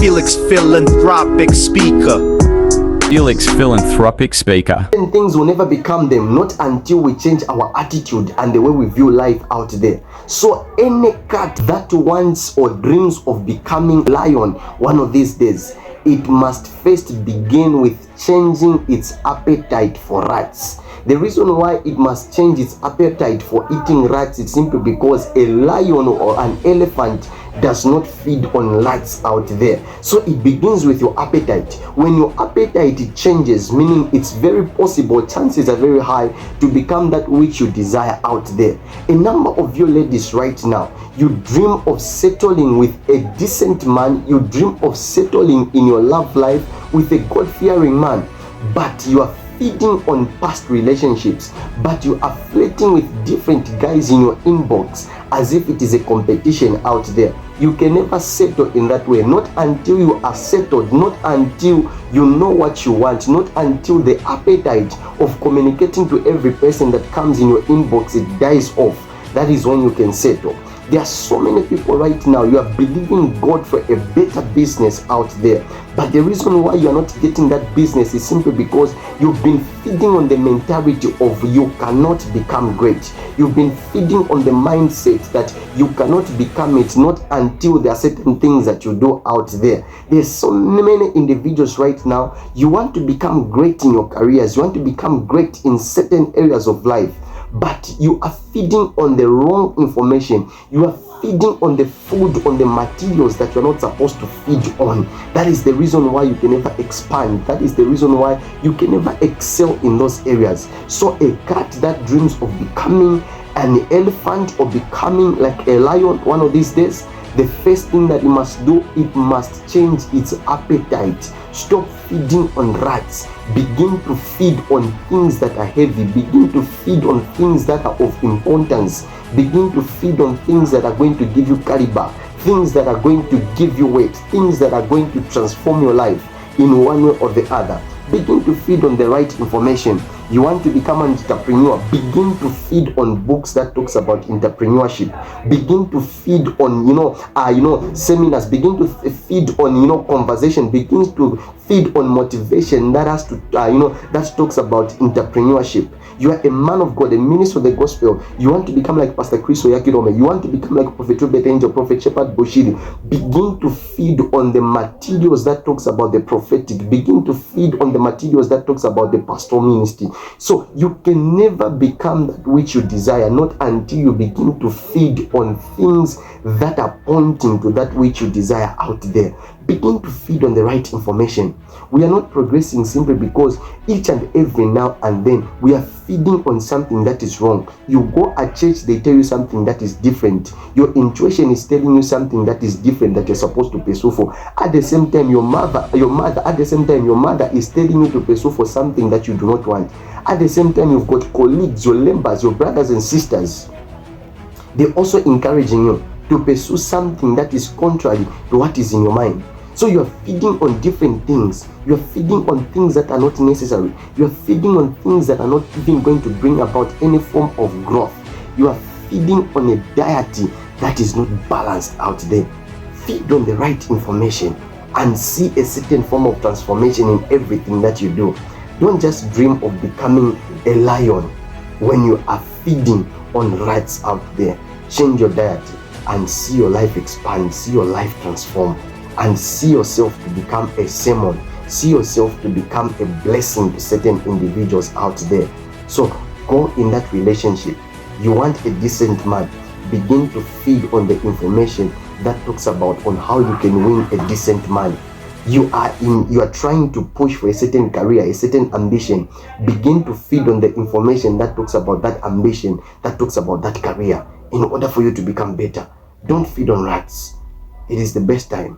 Felix Philanthropic Speaker. Felix Philanthropic Speaker. And things will never become them, not until we change our attitude and the way we view life out there. So any cat that wants or dreams of becoming lion one of these days, it must first begin with changing its appetite for rats. The reason why it must change its appetite for eating rats is simply because a lion or an elephant does not feed on rats out there. So it begins with your appetite. When your appetite changes, meaning it's very possible, chances are very high to become that which you desire out there. A number of you ladies right now, you dream of settling with a decent man, you dream of settling in your love life with a God-fearing man, but you are feeding on past relationships, but you are flirting with different guys in your inbox as if it is a competition out there. You can never settle in that way, not until you are settled, not until you know what you want, not until the appetite of communicating to every person that comes in your inbox, it dies off. That is when you can settle. There are so many people right now, you are believing God for a better business out there, but the reason why you are not getting that business is simply because you've been feeding on the mentality of you cannot become great. You've been feeding on the mindset that you cannot become it, not until there are certain things that you do out there. There's so many individuals right now, you want to become great in your careers, you want to become great in certain areas of life, but you are feeding on the wrong information. You are feeding on the food, on the materials that you're not supposed to feed on. That is the reason why you can never expand. That is the reason why you can never excel in those areas. So a cat that dreams of becoming an elephant or becoming like a lion one of these days, the first thing that it must do, it must change its appetite. Stop feeding on rats. Begin to feed on things that are heavy. Begin to feed on things that are of importance. Begin to feed on things that are going to give you caliber, things that are going to give you weight, things that are going to transform your life in one way or the other. Begin to feed on the right information. You want to become an entrepreneur, begin to feed on books that talks about entrepreneurship. Begin to feed on seminars. Begin to feed on conversation. Begin to feed on motivation that has to that talks about entrepreneurship. You are a man of God, a minister of the gospel. You want to become like Pastor Chris Oyakirome. You want to become like Prophet Robert Angel, Prophet Shepherd Bushiri. Begin to feed on the materials that talks about the prophetic. Begin to feed on the materials that talks about the pastoral ministry. So you can never become that which you desire, not until you begin to feed on things that are pointing to that which you desire out there. Begin to feed on the right information. We are not progressing simply because each and every now and then we are feeding on something that is wrong. You go at church, they tell you something that is different. Your intuition is telling you something that is different that you're supposed to pursue for. At the same time, your mother is telling you to pursue for something that you do not want. At the same time, you've got colleagues, your members, your brothers and sisters. They're also encouraging you to pursue something that is contrary to what is in your mind. So you're feeding on different things. You're feeding on things that are not necessary. You're feeding on things that are not even going to bring about any form of growth. You are feeding on a diet that is not balanced out there. Feed on the right information and see a certain form of transformation in everything that you do. Don't just dream of becoming a lion when you are feeding on rats out there. Change your diet and see your life expand, see your life transform, and see yourself to become a sermon. See yourself to become a blessing to certain individuals out there. So go in that relationship. You want a decent man, begin to feed on the information that talks about on how you can win a decent man. You are trying to push for a certain career, a certain ambition. Begin to feed on the information that talks about that ambition, that talks about that career, in order for you to become better. Don't feed on rats. It is the best time.